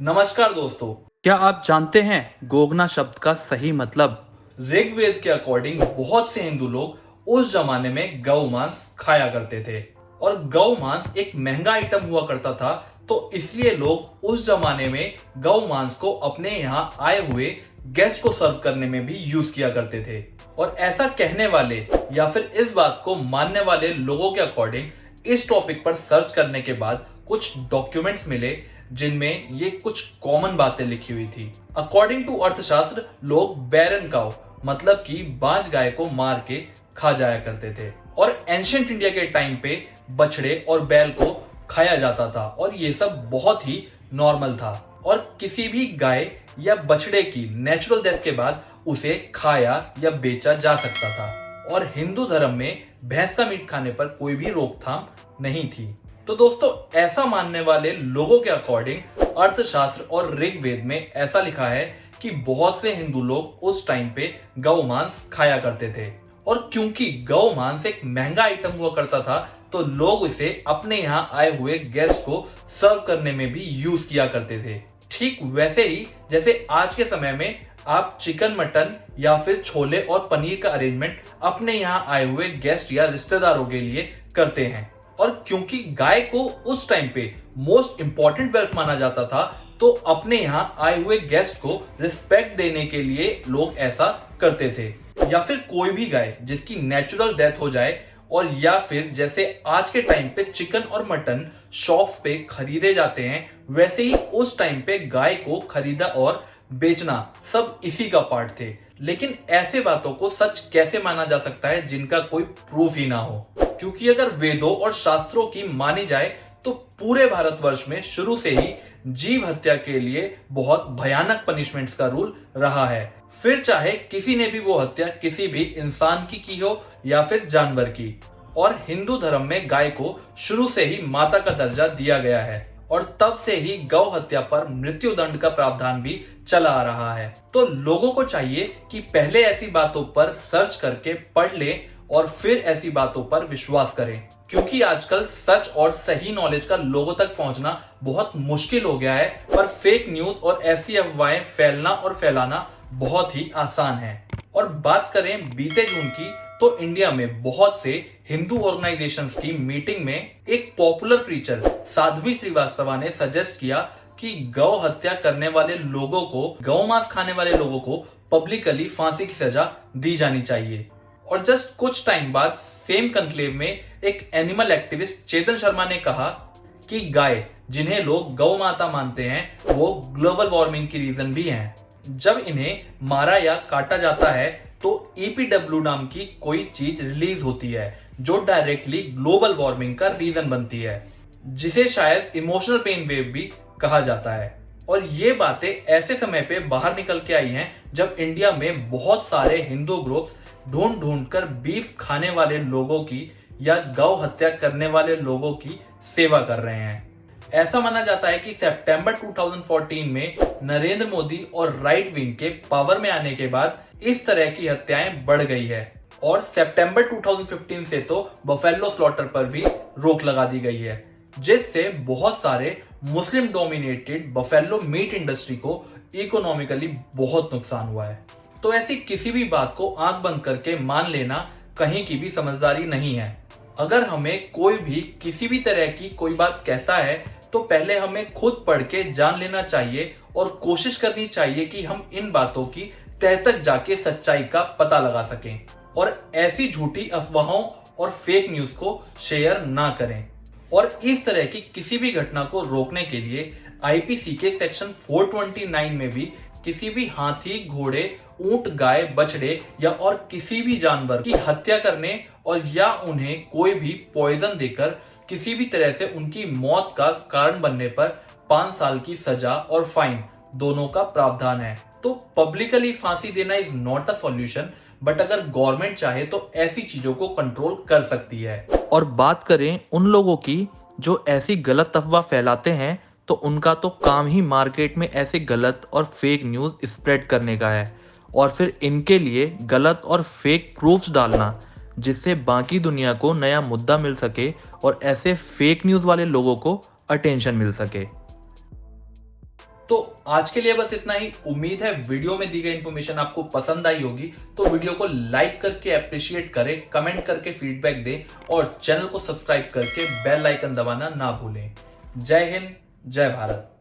नमस्कार दोस्तों। क्या आप जानते हैं गोगना शब्द का सही मतलब? ऋग्वेद के अकॉर्डिंग बहुत से हिंदू लोग उस जमाने में गौ मांस खाया करते थे और गौ मांस एक महंगा आइटम हुआ करता था। तो इसलिए लोग उस जमाने में गौ मांस को अपने यहाँ आए हुए गेस्ट को सर्व करने में भी यूज किया करते थे। और ऐसा कहने वाले या फिर इस बात को मानने वाले लोगों के अकॉर्डिंग इस टॉपिक पर सर्च करने के बाद कुछ डॉक्यूमेंट्स मिले जिनमें ये कुछ कॉमन बातें लिखी हुई थी। अकॉर्डिंग टू अर्थशास्त्र लोग बैरन काउ मतलब कि बांझ गाय को मार के खा जाया करते थे और एंशियंट इंडिया के टाइम पे बछड़े और बैल को खाया जाता था और ये सब बहुत ही नॉर्मल था और किसी भी गाय या बछड़े की नेचुरल डेथ के बाद उसे खाया या बेचा जा सकता था और हिंदू धर्म में भैंस का मीट खाने पर कोई भी रोकथाम नहीं थी। तो दोस्तों, ऐसा मानने वाले लोगों के अकॉर्डिंग अर्थशास्त्र और ऋग्वेद में ऐसा लिखा है कि बहुत से हिंदू लोग उस टाइम पे गौ मांस खाया करते थे और क्योंकि गौ मांस एक महंगा आइटम हुआ करता था तो लोग इसे अपने यहाँ आए हुए गेस्ट को सर्व करने में भी यूज किया करते थे। ठीक वैसे ही जैसे आज के समय में आप चिकन, मटन या फिर छोले और पनीर का अरेंजमेंट अपने यहाँ आए हुए गेस्ट या रिश्तेदारों के लिए करते हैं। और क्योंकि गाय को उस टाइम पे मोस्ट इंपॉर्टेंट वेल्थ माना जाता था तो अपने यहाँ आए हुए गेस्ट को रिस्पेक्ट देने के लिए लोग ऐसा करते थे। या फिर कोई भी गाय जिसकी नेचुरल डेथ हो जाए और या फिर जैसे आज के टाइम पे चिकन और मटन शॉप्स पे खरीदे जाते हैं वैसे ही उस टाइम पे गाय को खरीदा और बेचना सब इसी का पार्ट थे। लेकिन ऐसे बातों को सच कैसे माना जा सकता है जिनका कोई प्रूफ ही ना हो? क्योंकि अगर वेदों और शास्त्रों की मानी जाए तो पूरे भारतवर्ष में शुरू से ही जीव हत्या के लिए बहुत भयानक पनिशमेंट्स का रूल रहा है। फिर चाहे किसी ने भी वो हत्या किसी भी इंसान की हो या फिर जानवर की। और हिंदू धर्म में गाय को शुरू से ही माता का दर्जा दिया गया है और तब से ही गौ हत्या पर मृत्यु दंड का प्रावधान भी चला आ रहा है। तो लोगों को चाहिए कि पहले ऐसी बातों पर सर्च करके पढ़ ले और फिर ऐसी बातों पर विश्वास करें, क्योंकि आजकल सच और सही नॉलेज का लोगों तक पहुंचना बहुत मुश्किल हो गया है। पर फेक न्यूज और ऐसी अफवाहें फैलना और फैलाना बहुत ही आसान है। और बात करें बीते जून की तो इंडिया में बहुत से हिंदू ऑर्गेनाइजेशंस की मीटिंग में एक पॉपुलर प्रीचर साध्वी श्रीवास्तवा ने सजेस्ट किया कि गौ हत्या करने वाले लोगों को, गौ मांस खाने वाले लोगों को पब्लिकली फांसी की सजा दी जानी चाहिए। और जस्ट कुछ टाइम बाद सेम कन्क्लेव में एक एनिमल एक्टिविस्ट चेतन शर्मा ने कहा कि गाय जिन्हें लोग गौ माता मानते हैं वो ग्लोबल वार्मिंग की रीजन भी हैं। जब इन्हें मारा या काटा जाता है तो ईपीडब्ल्यू नाम की कोई चीज रिलीज होती है जो डायरेक्टली ग्लोबल वार्मिंग का रीजन बनती है, जिसे शायद इमोशनल पेन वेव भी कहा जाता है। और ये बातें ऐसे समय पे बाहर निकल के आई हैं जब इंडिया में बहुत सारे हिंदू ग्रुप्स ढूंढ ढूंढ कर बीफ खाने वाले लोगों की या गौ हत्या करने वाले लोगों की सेवा कर रहे हैं। ऐसा माना जाता है कि सितंबर 2014 में नरेंद्र मोदी और राइट विंग के पावर में आने के बाद इस तरह की हत्याएं बढ़ गई है और सितंबर 2015 से तो बफेलो स्लॉटर पर भी रोक लगा दी गई है, जिससे बहुत सारे Muslim dominated buffalo meat industry को इकोनॉमिकली बहुत नुकसान हुआ है। तो ऐसी किसी भी बात को आंख बंद करके मान लेना कहीं की भी समझदारी नहीं है। अगर हमें कोई भी किसी भी तरह की कोई बात कहता है तो पहले हमें खुद पढ़ के जान लेना चाहिए और कोशिश करनी चाहिए कि हम इन बातों की तह तक जाके सच्चाई का पता लगा सकें और ऐसी झूठी अफवाहों और फेक न्यूज को शेयर ना करें। और इस तरह की किसी भी घटना को रोकने के लिए आईपीसी के सेक्शन 429 में भी किसी भी हाथी, घोड़े, ऊंट, गाय, बछड़े या और किसी भी जानवर की हत्या करने और या उन्हें कोई भी पॉइजन देकर किसी भी तरह से उनकी मौत का कारण बनने पर 5 साल की सजा और फाइन दोनों का प्रावधान है। तो पब्लिकली फांसी देना is not a solution, but अगर गवर्नमेंट चाहे तो ऐसी चीजों को कंट्रोल कर सकती है। और बात करें उन लोगों की जो ऐसी गलत अफवाह फैलाते हैं तो उनका तो काम ही मार्केट में ऐसे गलत और फेक न्यूज़ स्प्रेड करने का है और फिर इनके लिए गलत और फेक प्रूफ्स डालना, जिससे बाकी दुनिया को नया मुद्दा मिल सके और ऐसे फेक न्यूज़ वाले लोगों को अटेंशन मिल सके। तो आज के लिए बस इतना ही। उम्मीद है वीडियो में दी गई इंफॉर्मेशन आपको पसंद आई होगी, तो वीडियो को लाइक करके अप्रिशिएट करें, कमेंट करके फीडबैक दें और चैनल को सब्सक्राइब करके बेल आइकन दबाना ना भूलें। जय हिंद, जय भारत।